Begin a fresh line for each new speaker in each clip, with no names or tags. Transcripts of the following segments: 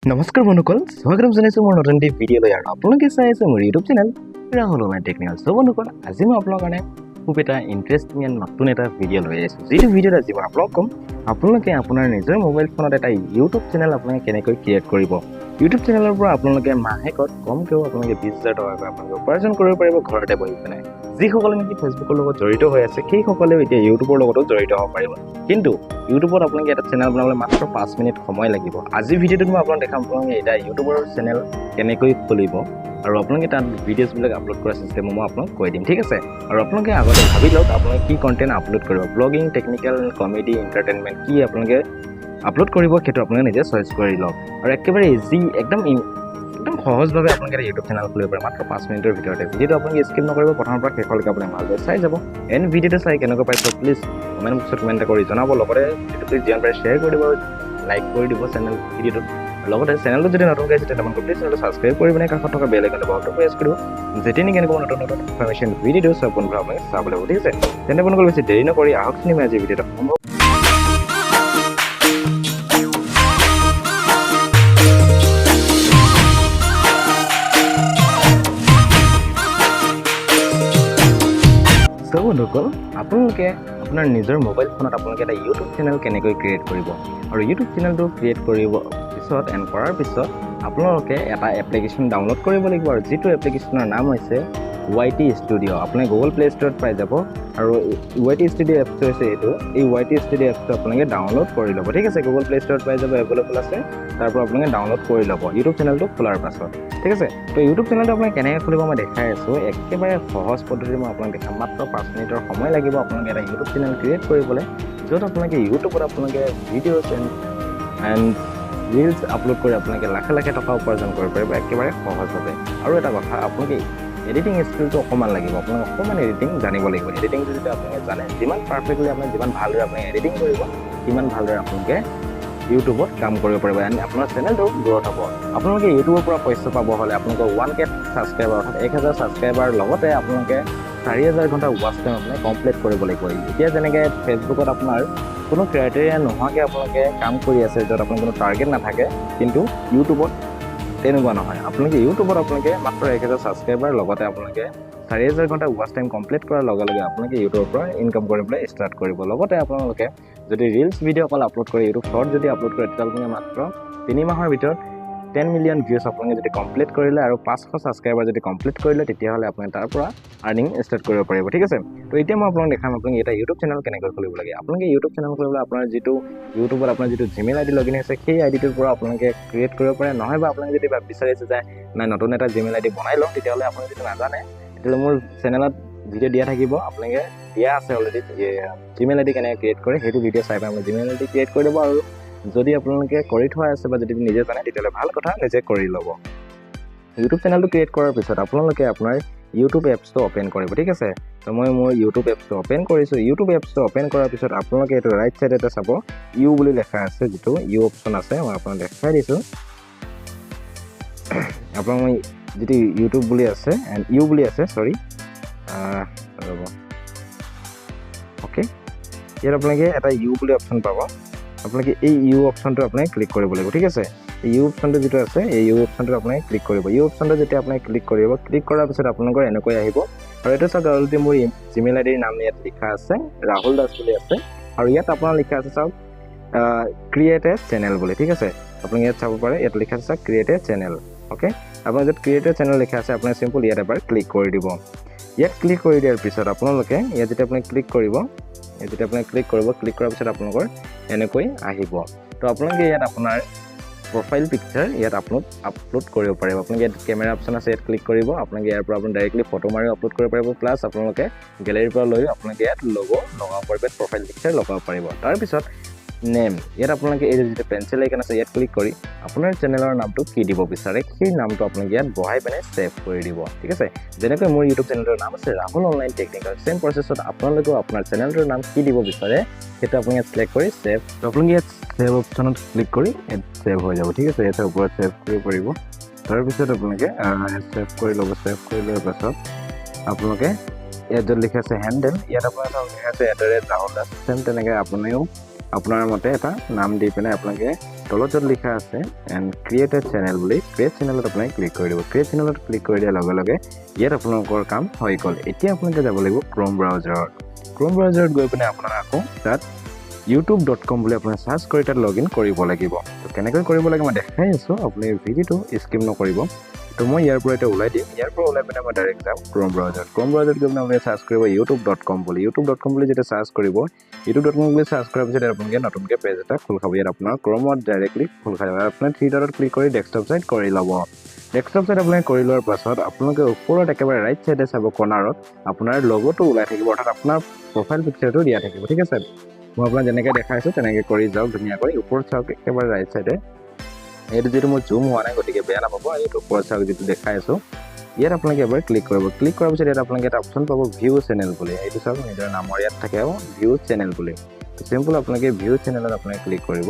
নমস্কাৰ বন্ধুসকল স্বাগতম জনাইছো মোৰ নতুন ভিডিঅ' লৈ আৰু আপোনালোকে চাই আছে মোৰ YouTube channel Rahul technical so বন্ধুসকল আজি মই আপোনালোকৰ কাৰণে খুব এটা ইন্টাৰেষ্টিং এণ্ড নতুন এটা ভিডিঅ' লৈ আহিছোঁ যিটো ভিডিঅ'ত আজি মই আপোনালোকক ক'ম আপোনালোকে আপোনাৰ নিজৰ মোবাইল ফোনত এটা YouTube চেনেল আপোনালোকে কেনেকৈ ক্ৰিয়েট কৰিব YouTube চেনেলৰ পৰা আপোনালোকে মাহেকত কমকৈও আপোনালোকে 20,000 টকাকৈ আপোনালোকে উপাৰ্জন কৰিব পাৰিব ঘৰতে বহি পিনে যিসকলে নেকি ফেচবুকৰ লগত জড়িত হৈ আছে সেইসকলেও এতিয়া ইউটিউবৰ লগতো জড়িত হ'ব পাৰিব কিন্তু ইউটিউবত আপোনালোকে এটা চেনেল বনাবলৈ মাত্ৰ 5 মিনিট সময় লাগিব আজি ভিডিঅ'টোত মই আপোনাক দেখাম আপোনালোকে এটা ইউটিউবৰ চেনেল কেনেকৈ খুলিব আৰু আপোনালোকে তাত ভিডিঅ'ছবিলাক আপলোড কৰা চিষ্টেম মই আপোনাক কৈ দিম ঠিক আছে আৰু আপোনালোকে আগতে ভাবি লওক আপোনালোকে কি কন্টেন্ট আপলোড কৰিব ব্লগিং টেকনিক্যাল কমেডি এন্টাৰটেইনমেন্ট কি আপোনালোকে আপলোড কৰিব সেইটো আপোনালোকে নিজে চইচ কৰি লওক আৰু একেবাৰে ইজি একদম সহজভাৱে আপোনালোকে এটা ইউটিউব চেনেল খুলিব পাৰে মাত্ৰ 5 মিনিটৰ ভিতৰতে ভিডিঅ'টো আপোনালোকে স্কিপ নকৰিব প্ৰথমৰ পৰা শেষলৈকে আপুনি ভালদৰে চাই যাব এণ্ড ভিডিঅ'টো চাই কেনেকুৱা পাইছে প্লিজ কমেণ্ট বক্সত কমেণ্ট কৰি জনাব লগতে ভিডিঅ'টো প্লিজ যিমান পাৰে শ্বেয়াৰ কৰি দিব লাইক কৰি দিব চেনেল ভিডিঅ'টো লগতে চেনেলটো যদি নতুনকৈ আছে তেতিয়া আপোনালোকে প্লিজ চেনেলটো ছাবস্ক্ৰাইব কৰি পিনে কাষত থকা বেল আইকনটো বাওটো প্ৰেছ কৰিব যেতিয়া নেকি কেনেকুৱা নতুন নতুন ইনফৰমেশ্যন ভিডিঅ' চব বন্ধু আপোনালোকে চাবলৈ হ'ব ঠিক আছে তেন্তে বন্ধুসকল বেছি দেৰি নকৰি আহকচোন মই আজি ভিডিঅ'টো সম্ভৱ বন্ধুসকল আপোনালোকে আপোনাৰ নিজৰ মোবাইল ফোনত আপোনালোকে এটা ইউটিউব চেনেল কেনেকৈ ক্ৰিয়েট কৰিব আৰু ইউটিউব চেনেলটো ক্ৰিয়েট কৰিব পিছত এণ্ড কৰাৰ পিছত আপোনালোকে এটা এপ্লিকেশ্যন ডাউনলোড কৰিব লাগিব আৰু যিটো এপ্লিকেশ্যনৰ নাম হৈছে YT ষ্টুডিঅ' আপুনি গুগল প্লে ষ্টৰত পাই যাব আৰু YT ষ্টুডিঅ' এপটো হৈছে এইটো এই YT ষ্টুডিঅ' এপটো আপোনালোকে ডাউনলোড কৰি ল'ব ঠিক আছে গুগল প্লে ষ্টৰত পাই যাব এভেইলেবল আছে তাৰ পৰা আপোনালোকে ডাউনলোড কৰি ল'ব ইউটিউব চেনেলটো খোলাৰ পাছত ঠিক আছে তো ইউটিউব চেনেলটো আপুনি কেনেকৈ খুলিব মই দেখাই আছোঁ একেবাৰে সহজ পদ্ধতি মই আপোনাক দেখাম মাত্ৰ 5 মিনিটৰ সময় লাগিব আপোনালোকে এটা ইউটিউব চেনেল ক্ৰিয়েট কৰিবলৈ য'ত আপোনালোকে ইউটিউবত আপোনালোকে ভিডিঅ'ছ এণ্ড ৰিলছ আপলোড কৰি আপোনালোকে লাখে লাখে টকা উপাৰ্জন কৰিব পাৰিব একেবাৰে সহজভাৱে আৰু এটা কথা আপোনালোকে এডিটিং স্কিলটো অকণমান লাগিব আপোনাক অকণমান এডিটিং জানিব লাগিব এডিটিং যদি আপোনালোকে জানে যিমান পাৰফেক্টলি আপুনি যিমান ভালদৰে আপুনি এডিটিং কৰিব সিমান ভালদৰে আপোনালোকে ইউটিউবত কাম কৰিব পাৰিব এণ্ড আপোনাৰ চেনেলটো গ্ৰ'থ হ'ব আপোনালোকে ইউটিউবৰ পৰা পইচা পাব হ'লে আপোনালোকৰ 1K ছাবস্ক্ৰাইবাৰ অৰ্থাৎ 1000 ছাবস্ক্ৰাইবাৰ লগতে আপোনালোকে 4000 ঘণ্টা ৱাচ টাইম আপুনি কমপ্লিট কৰিব লাগিব এতিয়া যেনেকৈ ফেচবুকত আপোনাৰ কোনো ক্ৰাইটেৰিয়া নোহোৱাকৈ আপোনালোকে কাম কৰি আছে য'ত আপোনাৰ কোনো টাৰ্গেট নাথাকে কিন্তু ইউটিউবত তেনেকুৱা নহয় আপোনালোকে ইউটিউবত আপোনালোকে মাত্ৰ 1000 ছাবস্ক্ৰাইবাৰ লগতে আপোনালোকে 4000 ঘণ্টা ৱাচ টাইম কমপ্লিট কৰাৰ লগে লগে আপোনালোকে ইউটিউবৰ পৰা ইনকাম কৰিবলৈ ষ্টাৰ্ট কৰিব লগতে আপোনালোকে যদি ৰিলছ ভিডিঅ' অকল আপলোড কৰে ইউটিউব শ্বৰ্ট যদি আপলোড কৰে তেতিয়া আপোনালোকে মাত্ৰ 3 মাহৰ ভিতৰত 10 মিলিয়ন ভিউজ আপোনালোকে যদি কমপ্লিট কৰিলে আৰু 500 ছাবস্ক্ৰাইবাৰ যদি কমপ্লিট কৰিলে তেতিয়াহ'লে আপুনি তাৰ পৰা আৰ্নিং ষ্টাৰ্ট কৰিব পাৰিব ঠিক আছে তো এতিয়া মই আপোনাক দেখাম আপোনালোকে এটা ইউটিউব চেনেল কেনেকৈ খুলিব লাগে আপোনালোকে ইউটিউব চেনেল খুলিবলৈ আপোনাৰ যিটো ইউটিউবত আপোনাৰ যিটো জিমেইল আইডি লগইন আছে সেই আইডিটোৰ পৰা আপোনালোকে ক্ৰিয়েট কৰিব পাৰে নহয় বা আপোনালোকে যদি বিচাৰিছে যে নাই নতুন এটা জিমেইল আইডি বনাই লওঁ তেতিয়াহ'লে আপুনি যদি নাজানে তেতিয়াহ'লে মোৰ চেনেলত ভিডিঅ' দিয়া থাকিব আপোনালোকে দিয়া আছে অলৰেডি জিমেইল আইডি কেনেকৈ ক্ৰিয়েট কৰে সেইটো ভিডিঅ' চাই পাই মই জিমেইল আইডি ক্ৰিয়েট কৰি দিব আৰু যদি আপোনালোকে কৰি থোৱা আছে বা যদি নিজে জানে তেতিয়াহ'লে ভাল কথা নিজে কৰি ল'ব ইউটিউব চেনেলটো ক্ৰিয়েট কৰাৰ পিছত আপোনালোকে আপোনাৰ ইউটিউব এপছটো অ'পেন কৰিব ঠিক আছে তো মই মোৰ ইউটিউব এপছটো অ'পেন কৰিছোঁ ইউটিউব এপছটো অ'পেন কৰাৰ পিছত আপোনালোকে এইটো ৰাইট ছাইডতে চাব ইউ বুলি লেখা আছে যিটো ইউ অপশ্যন আছে মই আপোনাক দেখাই দিছোঁ আপোনাক মই যিটো ইউটিউব বুলি আছে এণ্ড ইউ বুলি আছে চৰি ৰ'ব অ'কে ইয়াত আপোনালোকে এটা ইউ বুলি অপশ্যন পাব আপোনালোকে এই ইউ অপশ্যনটো আপুনি ক্লিক কৰিব লাগিব ঠিক আছে এই ইউ অপশ্যনটো যিটো আছে এই ইউ অপশ্যনটো আপুনি ক্লিক কৰিব ইউ অপশ্যনটো যেতিয়া আপুনি ক্লিক কৰিব ক্লিক কৰাৰ পিছত আপোনালোকৰ এনেকৈ আহিব আৰু এইটো চাওক অলৰেডি মোৰ জিমেইল আইডিৰ নাম ইয়াত লিখা আছে ৰাহুল দাস বুলি আছে আৰু ইয়াত আপোনাৰ লিখা আছে চাওক ক্ৰিয়েট এ চেনেল বুলি ঠিক আছে আপোনালোকে ইয়াত চাব পাৰে ইয়াত লিখা আছে ক্ৰিয়েট এ চেনেল অ'কে আপোনাৰ য'ত ক্ৰিয়েট এ চেনেল লিখা আছে আপুনি চিম্পল ইয়াত এবাৰ ক্লিক কৰি দিব ইয়াত ক্লিক কৰি দিয়াৰ পিছত আপোনালোকে ইয়াত যেতিয়া আপুনি ক্লিক কৰিব ক্লিক কৰাৰ পিছত আপোনালোকৰ এনেকৈ আহিব তো আপোনালোকে ইয়াত আপোনাৰ প্ৰফাইল পিকচাৰ ইয়াত আপলোড কৰিব পাৰিব আপোনালোকে ইয়াত কেমেৰা অপশ্যন আছে ইয়াত ক্লিক কৰিব আপোনালোকে ইয়াৰ পৰা আপুনি ডাইৰেক্টলি ফটো মাৰি আপলোড কৰিব পাৰিব প্লাছ আপোনালোকে গেলেৰীৰ পৰা লৈ আপোনালোকে ইয়াত লগাব পাৰিব প্ৰফাইল পিকচাৰ লগাব পাৰিব তাৰপিছত নেম ইয়াত আপোনালোকে এই যিটো পেঞ্চিল আইকন আছে ইয়াত ক্লিক কৰি আপোনাৰ চেনেলৰ নামটো কি দিব বিচাৰে সেই নামটো আপোনালোকে ইয়াত বহাই পিনে ছেভ কৰি দিব ঠিক আছে যেনেকৈ মোৰ ইউটিউব চেনেলৰ নাম আছে ৰাহুল অনলাইন টেকনিকেল চেম প্ৰচেছত আপোনালোকেও আপোনাৰ চেনেলটোৰ নাম কি দিব বিচাৰে সেইটো আপুনি ইয়াত ছিলেক্ট কৰি ছেভ আপোনালোকে ইয়াত ছেভ অপশ্যনত ক্লিক কৰি ইয়াত ছেভ হৈ যাব ঠিক আছে ইয়াতে ওপৰত ছেভ কৰিব পাৰিব তাৰপিছত আপোনালোকে ছেভ কৰি ল'ব ছেভ কৰি লোৱাৰ পাছত আপোনালোকে ইয়াত য'ত লিখা আছে হেণ্ডেল ইয়াত আপোনাৰ লিখা আছে @ ৰাহুল দাস চেম তেনেকৈ আপুনিও আপোনাৰ মতে এটা নাম দি পিনে আপোনালোকে তলত য'ত লিখা আছে এণ্ড ক্ৰিয়েট এ চেনেল বুলি ক্ৰিয়েট চেনেলত আপোনালোকে ক্লিক কৰি দিব ক্ৰিয়েট চেনেলত ক্লিক কৰি দিয়াৰ লগে লগে ইয়াত আপোনালোকৰ কাম হৈ গ'ল এতিয়া আপোনালোকে যাব লাগিব ক্ৰোম ব্ৰাউজাৰত গৈ পিনে আপোনাৰ আকৌ তাত youtube.com বুলি আপুনি সাৰ্চ কৰি তাত লগইন কৰিব লাগিব তো কেনেকৈ কৰিব লাগে মই দেখাই আছো আপুনি ভিডিওটো স্কিপ নকৰিব তো মই ইয়াৰ পৰা এটা ওলাই দিম ইয়াৰ পৰা ওলাই পিনে মই ডাইৰেক্ট যাম ক্ৰোম ব্ৰাউজাৰত গৈ পিনে আপুনি সাৰ্চ কৰিব youtube.com বুলি যেতিয়া সাৰ্চ কৰিব youtube.com বুলি সাৰ্চ কৰাৰ পিছত আপোনালোকে নতুনকৈ পেজ এটা খোল খাব ইয়াত আপোনাৰ ক্ৰোমত ডাইৰেক্টলি খোল খাব আপোনাৰ থ্ৰী ডটত ক্লিক কৰি ডেস্কটপ সাইড কৰি ল'ব ডেস্কটপ সাইড আপোনালোকে কৰি লোৱাৰ পাছত আপোনালোকে ওপৰত একেবাৰে ৰাইট সাইডে চাব কৰ্নাৰত আপোনাৰ লগোটো ওলাই থাকিব অৰ্থাৎ আপোনাৰ প্ৰফাইল পিকচাৰটো দিয়া থাকিব ঠিক আছে মই আপোনাক যেনেকৈ দেখাইছোঁ তেনেকৈ কৰি যাওক ধুনীয়াকৈ ওপৰত চাওক একেবাৰে ৰাইট সাইডে এইটো যিটো মোৰ জুম হোৱা নাই গতিকে বেয়া নাপাব এইটো ওপৰত চাওক যিটো দেখাই আছোঁ ইয়াত আপোনালোকে এবাৰ ক্লিক কৰিব ক্লিক কৰাৰ পিছত ইয়াত আপোনালোকে এটা অপশ্যন পাব ভিউ চেনেল বুলি এইটো চাওক নিজৰ নামৰ ইয়াত থাকে ভিউ চেনেল বুলি চিম্পল আপোনালোকে ভিউ চেনেলত আপোনালোকে ক্লিক কৰিব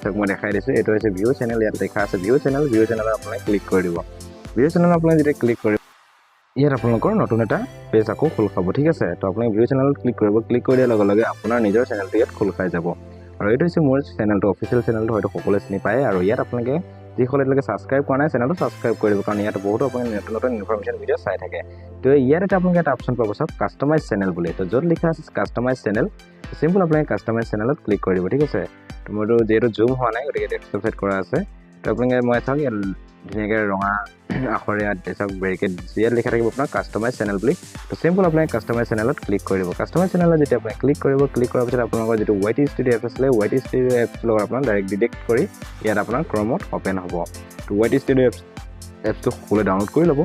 চাওক মই দেখাই দিছোঁ এইটো হৈছে ভিউ চেনেল ইয়াত দেখা আছে ভিউ চেনেলত আপোনালোকে ক্লিক কৰি দিব ভিউ চেনেলত আপোনালোকে যেতিয়া ক্লিক কৰিব ইয়াত আপোনালোকৰ নতুন এটা পেজ আকৌ খোল খাব ঠিক আছে তো আপোনালোকে ভিউ চেনেলত ক্লিক কৰিব ক্লিক কৰি দিয়াৰ লগে লগে আপোনাৰ নিজৰ চেনেলটো ইয়াত খোল খাই যাব আৰু এইটো হৈছে মোৰ চেনেলটো অফিচিয়েল চেনেলটো হয়তো সকলোৱে চিনি পায় আৰু ইয়াত আপোনালোকে যিসকলে এতিয়ালৈকে ছাবস্ক্ৰাইব কৰা নাই চেনেলটো ছাবস্ক্ৰাইব কৰি দিব কাৰণ ইয়াত বহুতো আপুনি নতুন ইনফৰমেশ্যন ভিডিঅ' চাই থাকে তো ইয়াত এটা আপোনালোকে এটা অপশ্যন পাব চাওক কাষ্টমাইজ চেনেল বুলি তো য'ত লিখা আছে কাষ্টমাইজ চেনেল চিম্পল আপোনালোকে কাষ্টমাইজ চেনেলত ক্লিক কৰি দিব ঠিক আছে তো মোৰতো যিহেতু জুম হোৱা নাই গতিকে ডেস্কটপ সাইড কৰা আছে তো আপোনালোকে মই চাওক ইয়াত ধুনীয়াকৈ ৰঙা আখৰে ইয়াত চাওক বেৰিকেড ইয়াত লিখা থাকিব আপোনাৰ কাষ্টমাইজ চেনেল বুলি তো চিম্পল আপোনালোকে কাষ্টমাইজ চেনেলত ক্লিক কৰি দিব কাষ্টমাইজ চেনেলত যেতিয়া আপুনি ক্লিক কৰিব ক্লিক কৰাৰ পিছত আপোনালোকৰ যিটো ৱাইটি ষ্টুডিঅ' এপ আছিলে ৱাইটি ষ্টুডিঅ' এপছ লগত আপোনাৰ ডাইৰেক্ট ডিটেক্ট কৰি ইয়াত আপোনাৰ ক্ৰমত অ'পেন হ'ব তো ৱাইটি ষ্টুডিঅ' এপছটো সকলোৱে ডাউনলোড কৰি ল'ব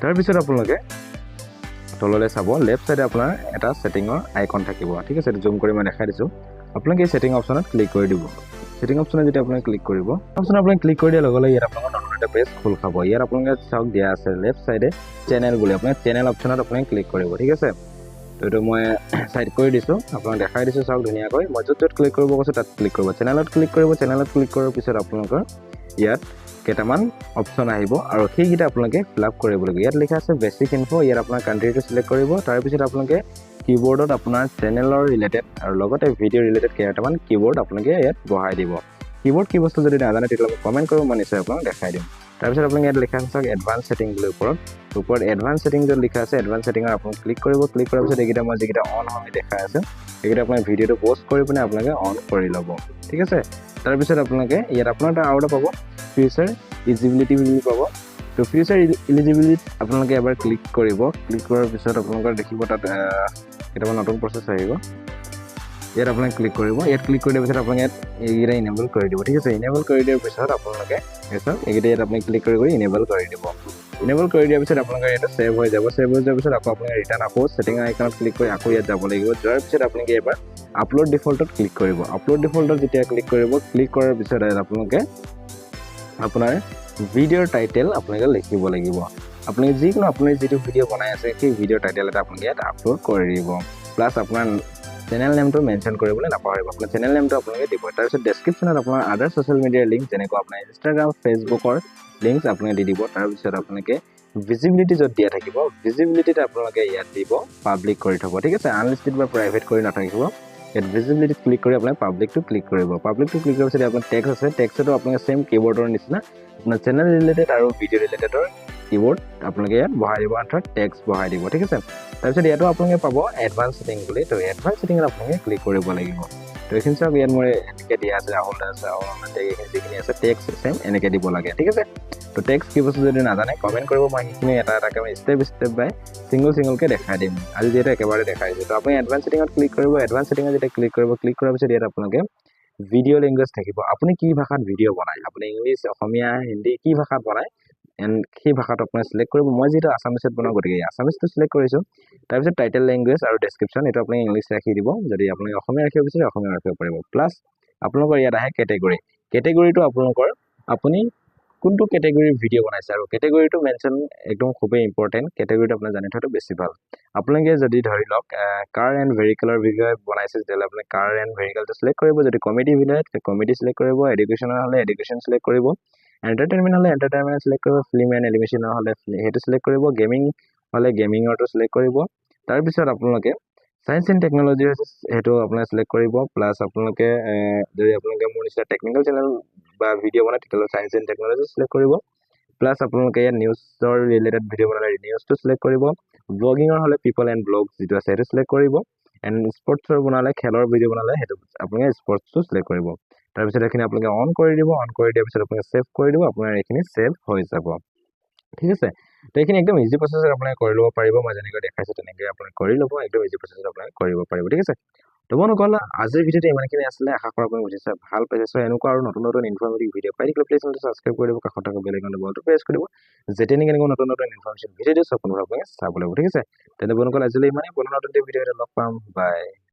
তাৰপিছত আপোনালোকে তললৈ চাব লেফ্ট চাইডে আপোনাৰ এটা ছেটিঙৰ আইকন থাকিব ঠিক আছে জুম কৰি মই দেখাই দিছোঁ আপোনালোকে এই ছেটিং অপশ্যনত ক্লিক কৰি দিব ছেটিং অপশ্যনত যেতিয়া আপুনি ক্লিক কৰিব অপশ্যনত আপুনি ক্লিক কৰি দিয়াৰ লগে লগে ইয়াত আপোনালোকৰ নতুন এটা পেজ খোল খাব ইয়াত আপোনালোকে চাওক দিয়া আছে লেফ্ট চাইডে চেনেল বুলি আপোনাৰ চেনেল অপশ্যনত আপুনি ক্লিক কৰিব ঠিক আছে তো এইটো মই চাইড কৰি দিছোঁ আপোনাক দেখাই দিছোঁ চাওক ধুনীয়াকৈ মই য'ত ক্লিক কৰিব কৈছোঁ তাত ক্লিক কৰিব চেনেলত ক্লিক কৰাৰ পিছত আপোনালোকৰ ইয়াত কেইটামান অপশ্যন আহিব আৰু সেইকেইটা আপোনালোকে ফিল আপ কৰিব লাগিব ইয়াত লিখা আছে বেছিক ইনফো ইয়াত আপোনাৰ কাণ্ট্ৰিটো চিলেক্ট কৰিব তাৰপিছত আপোনালোকে কিবৰ্ডত আপোনাৰ চেনেলৰ ৰিলেটেড আৰু লগতে ভিডিঅ' ৰিলেটেড কেইটামান কিবৰ্ড আপোনালোকে ইয়াত বহাই দিব কিবৰ্ড কি বস্তু যদি নাজানে তেতিয়াহ'লে কমেণ্ট কৰিব মই নিশ্চয় আপোনাক দেখাই দিম তাৰপিছত আপোনালোকে ইয়াত লিখা আছে চাওক এডভান্স ছেটিং বুলি ওপৰত এডভান্স ছেটিং য'ত লিখা আছে এডভান্স ছেটিঙত আপুনি ক্লিক কৰিব ক্লিক কৰাৰ পিছত এইকেইটা মই যিকেইটা অন হৈ দেখাই আছে সেইকেইটা আপোনাৰ ভিডিঅ'টো প'ষ্ট কৰি পিনে আপোনালোকে অন কৰি ল'ব ঠিক আছে তাৰপিছত আপোনালোকে ইয়াত আপোনাৰ এটা আৰু এটা পাব ফিউচাৰ ইলিজিবিলিটি বুলি পাব তো ফিউচাৰ ইলিজিবিলিটিত আপোনালোকে এবাৰ ক্লিক কৰিব ক্লিক কৰাৰ পিছত আপোনালোকৰ দেখিব তাত কেতিয়াবা নতুন প্ৰচেছ আহিব ইয়াত আপোনালোকে ক্লিক কৰিব ইয়াত ক্লিক কৰি দিয়াৰ পিছত আপোনালোকে ইয়াত এইকেইটা ইনেবল কৰি দিব ঠিক আছে ইনেবল কৰি দিয়াৰ পিছত আপোনালোকে এইকেইটা ইয়াত আপুনি ক্লিক কৰি ইনেবল কৰি দিব ইনেবল কৰি দিয়াৰ পিছত আপোনালোকৰ ইয়াত ছেভ হৈ যাব পিছত আকৌ আপোনালোকে ৰিটাৰ্ণ আকৌ ছেটিং আইকনত ক্লিক কৰি আকৌ ইয়াত যাব লাগিব যোৱাৰ পিছত আপোনালোকে এবাৰ আপলোড ডিফল্টত ক্লিক কৰিব আপলোড ডিফল্টত যেতিয়া ক্লিক কৰিব ক্লিক কৰাৰ পিছত আপোনালোকে আপোনাৰ ভিডিঅ'ৰ টাইটেল আপোনালোকে লিখিব লাগিব আপুনি যিকোনো আপুনি যিটো ভিডিঅ' বনাই আছে সেই ভিডিঅ'ৰ টাইটেল এটা আপোনালোকে ইয়াত আপলোড কৰি দিব প্লাছ আপোনাৰ চেনেল নেমটো মেনশ্যন কৰিবলৈ নাপাহৰিব আপোনাৰ চেনেল নেমটো আপোনালোকে দিব তাৰপিছত ডেছক্ৰিপশ্যনত আপোনাৰ আদাৰ ছ'চিয়েল মিডিয়াৰ লিংক যেনেকৈ আপোনাৰ ইনষ্টাগ্ৰাম ফেচবুকৰ লিংকছ আপোনালোকে দি দিব তাৰপিছত আপোনালোকে ভিজিবিলিটি য'ত দিয়া থাকিব ভিজিবিলিটিত আপোনালোকে ইয়াত দিব পাব্লিক কৰি থ'ব ঠিক আছে আনলিষ্টেড বা প্ৰাইভেট কৰি নাথাকিব ইয়াত ভিজিবিলিটিত ক্লিক কৰি আপোনালোকে পাব্লিকটো ক্লিক কৰিব পাব্লিকটো ক্লিক কৰাৰ পিছত আপোনাৰ টেক্সট আছে টেক্সটো আপোনালোকে ছেম কিবৰ্ডৰ নিচিনা আপোনাৰ চেনেল ৰিলেটেড আৰু ভিডিঅ' ৰিলেটেডৰ কিবৰ্ড আপোনালোকে ইয়াত বহাই দিব অৰ্থাৎ টেক্সট বহাই দিব ঠিক আছে তাৰপিছত ইয়াতো আপোনালোকে পাব এডভান্স ছেটিং বুলি তো এডভান্স ছেটিঙত আপোনালোকে ক্লিক কৰিব লাগিব তো এইখিনি চাওক ইয়াত মই এনেকৈ দিয়া আছে ৰাহুল যিখিনি আছে টেক্সট ছেম এনেকৈ দিব লাগে ঠিক আছে তো টেক্সট কি বস্তু যদি নাজানে কমেণ্ট কৰিব মই সেইখিনি এটা এটাকৈ মই ষ্টেপ বাই ছিংগলকৈ দেখাই দিম আজি যিহেতু একেবাৰে দেখাই দিছোঁ তো আপুনি এডভান্স ছেটিঙত ক্লিক কৰিব এডভান্স ছেটিঙত যেতিয়া ক্লিক কৰাৰ পিছত ইয়াত আপোনালোকে ভিডিঅ' লেংগুৱেজ থাকিব আপুনি কি ভাষাত ভিডিঅ' বনায় আপুনি ইংলিছ অসমীয়া হিন্দী কি ভাষাত বনায় এণ্ড সেই ভাষাটো আপুনি চিলেক্ট কৰিব মই যিহেতু আছামিছত বনাওঁ গতিকে আছামিজটো চিলেক্ট কৰিছোঁ তাৰপিছত টাইটেল লেংগুৱেজ আৰু ডেছক্ৰিপশ্যন এইটো আপুনি ইংলিছ ৰাখি দিব যদি আপুনি অসমীয়া ৰাখিব বিচাৰে অসমীয়া ৰাখিব পাৰিব প্লাছ আপোনালোকৰ ইয়াত আহে কেটেগৰীটো আপোনালোকৰ আপুনি কোনটো কেটেগৰীৰ ভিডিঅ' বনাইছে আৰু কেটেগৰীটো মেনশ্যন একদম খুবেই ইম্পৰ্টেণ্ট কেটেগৰীটো আপোনাৰ জানি থোৱাটো বেছি ভাল আপোনালোকে যদি ধৰি লওক কাৰ এণ্ড ভেহিকেলৰ বিষয়ে বনাইছে তেতিয়াহ'লে আপুনি কাৰ এণ্ড ভেহিকেলটো চিলেক্ট কৰিব যদি কমেডি ভিডিঅ' কমেডি চিলেক্ট কৰিব এডুকেশ্যনৰ হ'লে এডুকেশ্যন চিলেক্ট কৰিব এণ্টাৰটেইনমেণ্ট হ'লে এণ্টাৰটেইনমেণ্ট চিলেক্ট কৰিব ফিল্ম এণ্ড এনিমেশ্যনৰ হ'লে সেইটো চিলেক্ট কৰিব গেমিং হ'লে গেমিঙৰটো চিলেক্ট কৰিব তাৰপিছত আপোনালোকে সায়েন্স এণ্ড টেকনলজি হৈছে সেইটো আপোনালোকে চিলেক্ট কৰিব প্লাছ আপোনালোকে যদি আপোনালোকে মোৰ নিচিনা টেকনিকেল চেনেল বা ভিডিঅ' বনায় তেতিয়াহ'লে সায়েন্স এণ্ড টেকনলজি চিলেক্ট কৰিব প্লাছ আপোনালোকে ইয়াত নিউজৰ ৰিলেটেড ভিডিঅ' বনালে নিউজটো চিলেক্ট কৰিব ব্লগিঙৰ হ'লে পিপল এণ্ড ব্লগ যিটো আছে সেইটো চিলেক্ট কৰিব এণ্ড স্পৰ্টছৰ বনালে খেলৰ ভিডিঅ' বনালে সেইটো আপোনালোকে স্পৰ্টছটো চিলেক্ট কৰিব তাৰপিছত এইখিনি আপোনালোকে অন কৰি দিব অন কৰি দিয়াৰ পিছত আপোনালোকে ছেভ কৰি দিব আপোনাৰ এইখিনি ছেভ হৈ যাব ঠিক আছে তো এইখিনি একদম ইজি প্ৰচেছত আপোনালোকে কৰি ল'ব পাৰিব মই যেনেকৈ দেখাইছোঁ তেনেকৈ আপোনালোকে কৰি ল'ব একদম ইজি প্ৰচেছত আপোনালোকে কৰিব পাৰিব ঠিক আছে তো বন্ধুসকল আজিৰ ভিডিঅ'টো ইমানখিনি আছিলে আশা কৰোঁ আপুনি বুজিছে ভাল পাইছে চ' এনেকুৱা আৰু নতুন নতুন ইনফৰ্মেটিভ ভিডিঅ' পাই থাকিলে প্লিজ চেনেলটো ছাবস্ক্ৰাইব কৰি দিব কাষত থকা বেল আইকনটো বলটো প্ৰেছ কৰি দিব যেতিয়া নেকি এনেকুৱা নতুন নতুন ইনফৰ্মেশ্যন ভিডিঅ' দিওঁ চব আপোনালোকে চাব লাগিব ঠিক আছে তেন্তে বন্ধুসকল আজিলৈ ইমানেই পুনৰ নতুন ভিডিঅ' এটা লগ পাম বাই